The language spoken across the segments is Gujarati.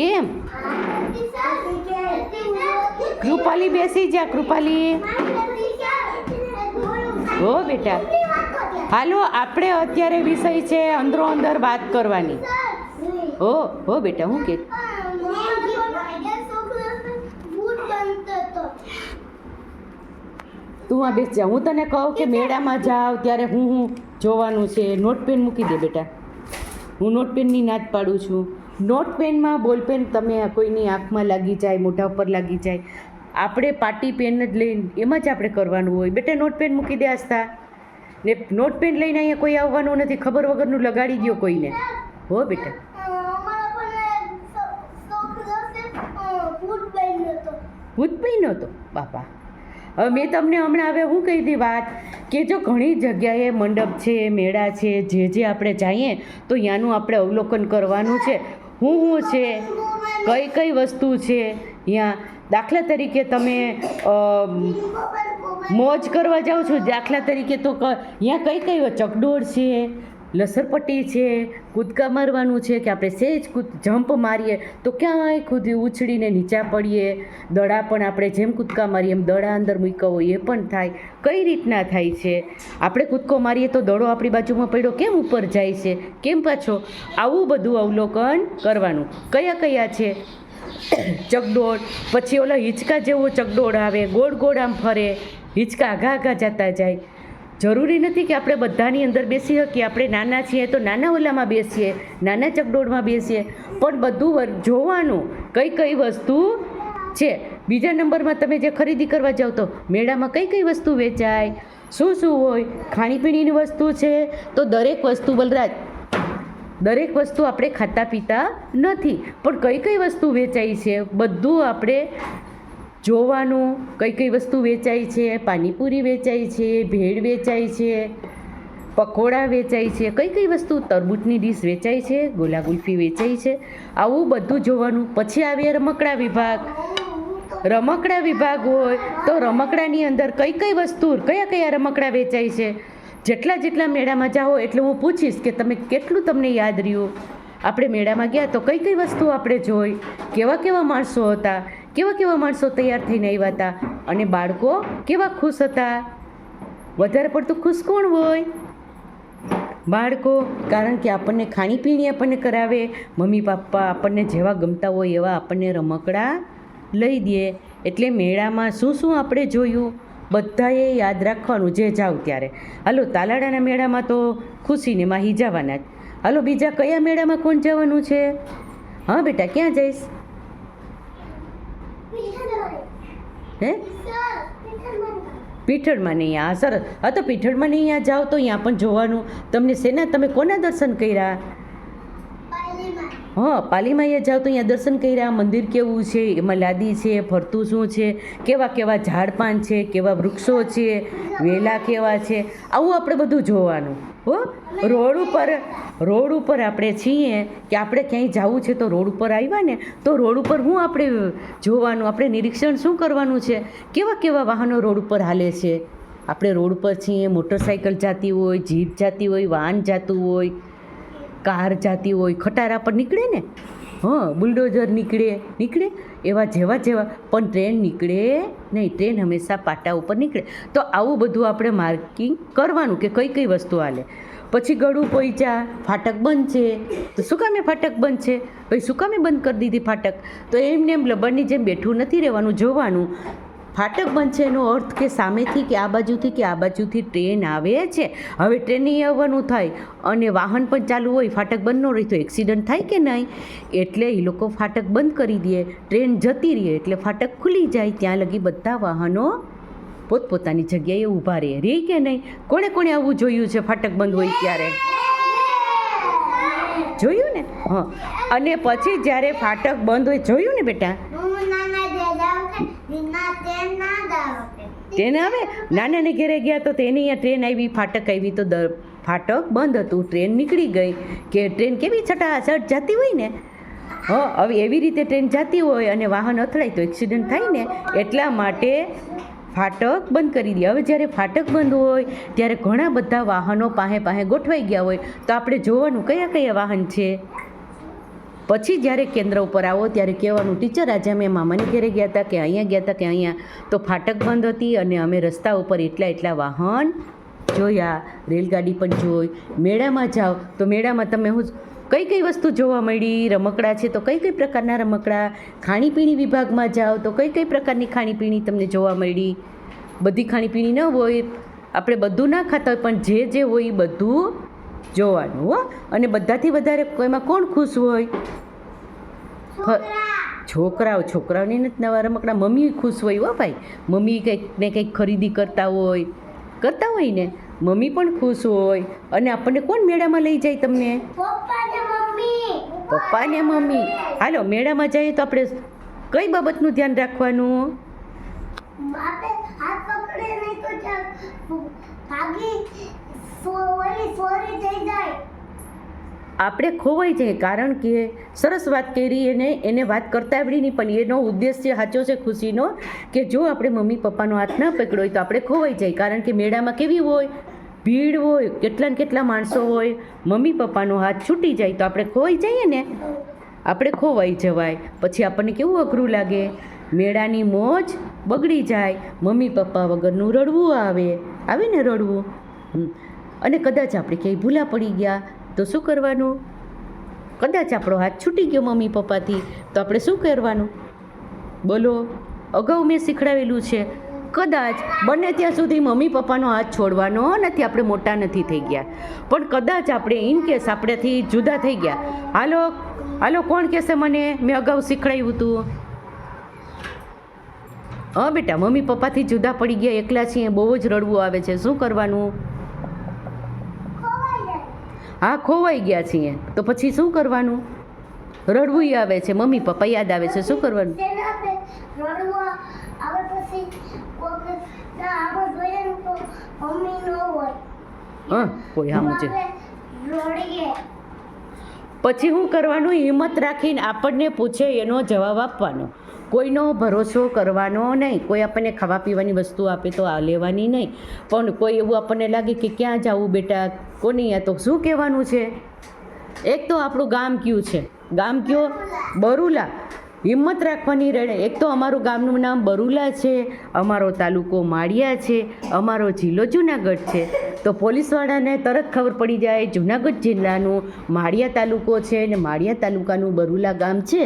એમ કૃપાલી બેસી જા કૃપાલી. હો બેટા, હાલો આપણે અત્યારે વિષય છે અંદરો અંદર વાત કરવાની. હો બેટા, હું કે તું આ બેસ જા. હું તને કહું કે મેળામાં જાવ ત્યારે હું જોવાનું છે. નોટ પેન મૂકી દે બેટા. હું નોટ પેનની ના જ પાડું છું. નોટ પેનમાં બોલપેન તમે કોઈની આંખમાં લાગી જાય, મોઢા ઉપર લાગી જાય. આપણે પાટી પેન જ લઈને એમાં જ આપણે કરવાનું હોય. બેટા નોટ પેન મૂકી દે આસ્તા. ને નોટ પેન લઈને અહીંયા કોઈ આવવાનું નથી. ખબર વગરનું લગાડી દો કોઈને. હો બેટા. ભૂતભાઈ નહોતો બાપા. હવે મેં તમને હમણાં હવે હું કહી દી વાત કે જો ઘણી જગ્યાએ મંડપ છે, મેળા છે, જે આપણે જઈએ તો ત્યાંનું આપણે અવલોકન કરવાનું છે. હું છે, કઈ વસ્તુ છે ત્યાં. દાખલા તરીકે તમે મોજ કરવા જાઓ છો, દાખલા તરીકે તો ત્યાં કઈ ચકડોળ છે, લસરપટ્ટી છે, કૂદકા મારવાનું છે કે આપણે સહેજ જમ્પ મારીએ તો ક્યાંય ખુદ ઉછળીને નીચા પડીએ. દડા પણ આપણે જેમ કૂદકા મારીએ એમ દડા અંદર મૂક્યા હોય એ પણ થાય. કઈ રીતના થાય છે? આપણે કૂદકો મારીએ તો દડો આપણી બાજુમાં પડ્યો કેમ ઉપર જાય છે, કેમ પાછો? આવું બધું અવલોકન કરવાનું. કયા છે ચકડોળ, પછી ઓલા હિંચકા જેવો ચકડોળ આવે, ગોળ ગોળ આમ ફરે, હિંચકા આઘા જતા જાય. જરૂરી નથી કે આપણે બધાની અંદર બેસી શકીએ. આપણે નાના છીએ તો નાના ઓલામાં બેસીએ, નાના ચકડોળમાં બેસીએ, પણ બધું જોવાનું કઈ વસ્તુ છે. બીજા નંબરમાં તમે જે ખરીદી કરવા જાઓ તો મેળામાં કઈ વસ્તુ વેચાય, શું હોય. ખાણીપીણીની વસ્તુ છે તો દરેક વસ્તુ બલરાજ, દરેક વસ્તુ આપણે ખાતા પીતા નથી, પણ કઈ વસ્તુ વેચાય છે બધું આપણે જોવાનું. કઈ વસ્તુ વેચાય છે. પાણીપુરી વેચાય છે, ભેળ વેચાય છે, પકોડા વેચાય છે, કઈ વસ્તુ, તરબૂચની ડીશ વેચાય છે, ગોલા ગુલ્ફી વેચાય છે. આવું બધું જોવાનું. પછી આવે રમકડા વિભાગ. રમકડા વિભાગ હોય તો રમકડાની અંદર કઈ વસ્તુ, કયા રમકડા વેચાય છે. જેટલા મેળામાં જાઓ એટલે હું પૂછીશ કે તમે કેટલું તમને યાદ રહ્યું. આપણે મેળામાં ગયા તો કઈ વસ્તુ આપણે જોઈ, કેવા માણસો હતા, કેવા માણસો તૈયાર થઈને આવ્યા હતા, અને બાળકો કેવા ખુશ હતા. વધારે પડતું ખુશ કોણ હોય? બાળકો. કારણ કે આપણને ખાણીપીણી આપણને કરાવે. મમ્મી પપ્પા આપણને જેવા ગમતા હોય એવા આપણને રમકડા લઈ દે. એટલે મેળામાં શું આપણે જોયું બધાએ યાદ રાખવાનું જે જાવ ત્યારે. હાલો તાલાડાના મેળામાં તો ખુશીને માહી જવાના જ. હાલો બીજા કયા મેળામાં કોણ જવાનું છે? હા બેટા, ક્યાં જઈશ? હે? પીઠળમાં નહીં. હા સરસ. હા તો પીઠળમાં નહીં અહીંયા જાઓ તો અહીંયા પણ જોવાનું. તમને શેના, તમે કોના દર્શન કર્યા? હા, પાલીમાં અહીંયા જાઓ તો અહીંયા દર્શન કર્યા. મંદિર કેવું છે, એમાં લાદી છે, ફરતું શું છે, કેવા ઝાડપાન છે, કેવા વૃક્ષો છે, વેલા કેવા છે, આવું આપણે બધું જોવાનું. હો, રોડ ઉપર આપણે છીએ કે આપણે ક્યાંય જવું છે તો રોડ ઉપર આવ્યા ને તો રોડ ઉપર હું આપણે જોવાનું, આપણે નિરીક્ષણ શું કરવાનું છે, કેવા વાહનો રોડ ઉપર હાલે છે. આપણે રોડ ઉપર છીએ, મોટરસાઇકલ જતી હોય, જીપ જતી હોય, વાહન જતું હોય, કાર જતી હોય, ખટારા પર નીકળે ને, બુલડોઝર નીકળે એવા જેવા પણ ટ્રેન નીકળે નહીં. ટ્રેન હંમેશા પાટા ઉપર નીકળે. તો આવું બધું આપણે માર્કિંગ કરવાનું કે કઈ વસ્તુ હાલે. પછી ગળું પહોંચ્યા, ફાટક બંધ છે તો શું કામે ફાટક બંધ છે? ભાઈ શું કામે બંધ કરી દીધી ફાટક? તો એમને એમ લબડની જેમ બેઠું નથી રહેવાનું, જોવાનું. ફાટક બંધ છે એનો અર્થ કે સામેથી કે આ બાજુથી ટ્રેન આવે છે. હવે ટ્રેન નહીં આવવાનું થાય અને વાહન પણ ચાલુ હોય, ફાટક બંધ ન રહી તો એક્સિડન્ટ થાય કે નહીં? એટલે એ લોકો ફાટક બંધ કરી દે, ટ્રેન જતી રહે એટલે ફાટક ખુલી જાય. ત્યાં લગી બધા વાહનો પોતપોતાની જગ્યાએ ઊભા રહે કે નહીં? કોણે આવું જોયું છે? ફાટક બંધ હોય ત્યારે જોયું ને? હા. અને પછી જ્યારે ફાટક બંધ હોય, જોયું ને બેટા? ટ્રેન આવે. નાનાને ઘેરે ગયા તો તેને અહીંયા ટ્રેન આવી, ફાટક આવી તો ફાટક બંધ હતું, ટ્રેન નીકળી ગઈ. કે ટ્રેન કેવી છટાછટ જતી હોય ને, હવે એવી રીતે ટ્રેન જતી હોય અને વાહન અથડાય તો એક્સિડન્ટ થાય ને, એટલા માટે ફાટક બંધ કરી દે. હવે જ્યારે ફાટક બંધ હોય ત્યારે ઘણા બધા વાહનો પાસે ગોઠવાઈ ગયા હોય તો આપણે જોવાનું કયા વાહન છે. પછી જ્યારે કેન્દ્ર ઉપર આવો ત્યારે કહેવાનું ટીચર આજે અમે મામાની ઘરે ગયા હતા કે અહીંયા ગયા હતા કે અહીંયા, તો ફાટક બંધ હતી અને અમે રસ્તા ઉપર એટલા વાહન જોયા, રેલગાડી પણ જોઈ. મેળામાં જાઓ તો મેળામાં તમે કઈ કઈ વસ્તુ જોવા મળી? રમકડા છે તો કઈ કઈ પ્રકારના રમકડા? ખાણીપીણી વિભાગમાં જાઓ તો કઈ કઈ પ્રકારની ખાણીપીણી તમને જોવા મળી? બધી ખાણીપીણી ન હોય, આપણે બધું ના ખાતા હોય, પણ જે હોય એ બધું જોવાનું હો. અને બધાથી વધારે કોઈમાં કોણ ખુશ હોય? છોકરાઓની નથી નવા રમકડા, મમ્મી ખુશ હોય હો ભાઈ. મમ્મી કંઈક ને કંઈક ખરીદી કરતા હોય ને, મમ્મી પણ ખુશ હોય. અને આપણને કોણ મેળામાં લઈ જાય તમને? પપ્પા ને મમ્મી. હાલો મેળામાં જઈએ તો આપણે કઈ બાબતનું ધ્યાન રાખવાનું? આપણે ખોવાઈ જઈએ, કારણ કે સરસ વાત કરી એને વાત કરતા આવડી નહીં, પણ એનો ઉદ્દેશ્ય સાચો છે ખુશીનો, કે જો આપણે મમ્મી પપ્પાનો હાથ ના પકડ્યો હોય તો આપણે ખોવાઈ જાય. કારણ કે મેળામાં કેવી હોય? ભીડ હોય, કેટલા માણસો હોય. મમ્મી પપ્પાનો હાથ છૂટી જાય તો આપણે ખોવાઈ જઈએ ને, આપણે ખોવાઈ જવાય. પછી આપણને કેવું અઘરું લાગે? મેળાની મોજ બગડી જાય. મમ્મી પપ્પા વગરનું રડવું આવે ને રડવું. અને કદાચ આપણે ક્યાંય ભૂલા પડી ગયા તો શું કરવાનું? કદાચ આપણો હાથ છૂટી ગયો મમ્મી પપ્પાથી તો આપણે શું કરવાનું? બોલો. અગાઉ મેં શીખડાવેલું છે, કદાચ બને ત્યાં સુધી મમ્મી પપ્પાનો હાથ છોડવાનો નથી. આપણે મોટા નથી થઈ ગયા, પણ કદાચ આપણે ઇનકેસ આપણેથી જુદા થઈ ગયા, હાલો કોણ કહેશે મને મેં અગાઉ શીખડાવ્યું હતું? હા બેટા, મમ્મી પપ્પાથી જુદા પડી ગયા, એકલા છીએ, બહુ જ રડવું આવે છે, શું કરવાનું? હા, ખોવાઈ ગયા છીએ તો પછી શું કરવાનું? રડવું આવે છે, મમ્મી પપ્પા યાદ આવે છે, શું કરવાનું? હા, કોઈ સામું છે. પછી શું કરવાનું? હિંમત રાખીને આપણને પૂછે એનો જવાબ આપવાનો. કોઈનો ભરોસો કરવાનો નહીં. કોઈ આપણને ખાવા પીવાની વસ્તુ આપે તો આ લેવાની નહીં, પણ કોઈ એવું આપણને લાગે કે ક્યાં જવું બેટા, કોની આ, તો શું કહેવાનું છે? એક તો આપણું ગામ કયું છે? ગામ કયો? બરુલા. હિંમત રાખવાની રડે. એક તો અમારું ગામનું નામ બરુલા છે, અમારો તાલુકો માળિયા છે, અમારો જિલ્લો જુનાગઢ છે. તો પોલીસવાળાને તરત ખબર પડી જાય જુનાગઢ જિલ્લાનું માળિયા તાલુકો છે અને માળિયા તાલુકાનું બરુલા ગામ છે,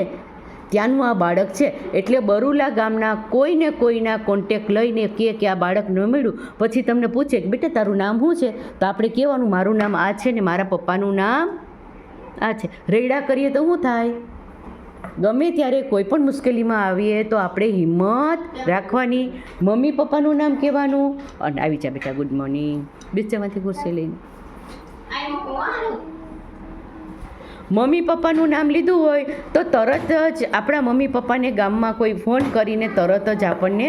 ત્યાંનું આ બાળક છે. એટલે બરુલા ગામના કોઈના કોન્ટેક લઈને કહે કે આ બાળક ન મળ્યું, પછી તમને પૂછે કે બેટા તારું નામ શું છે? તો આપણે કહેવાનું મારું નામ આ છે ને મારા પપ્પાનું નામ આ છે. રેડા કરીએ તો શું થાય? ગમે ત્યારે કોઈ પણ મુશ્કેલીમાં આવીએ તો આપણે હિંમત રાખવાની, મમ્મી પપ્પાનું નામ કહેવાનું. અને આવી જા બેટા, ગુડ મોર્નિંગ, બિસ્તરમાંથી ખુરશી લઈને. મમ્મી પપ્પાનું નામ લીધું હોય તો તરત જ આપણા મમ્મી પપ્પાને ગામમાં કોઈ ફોન કરીને તરત જ આપણને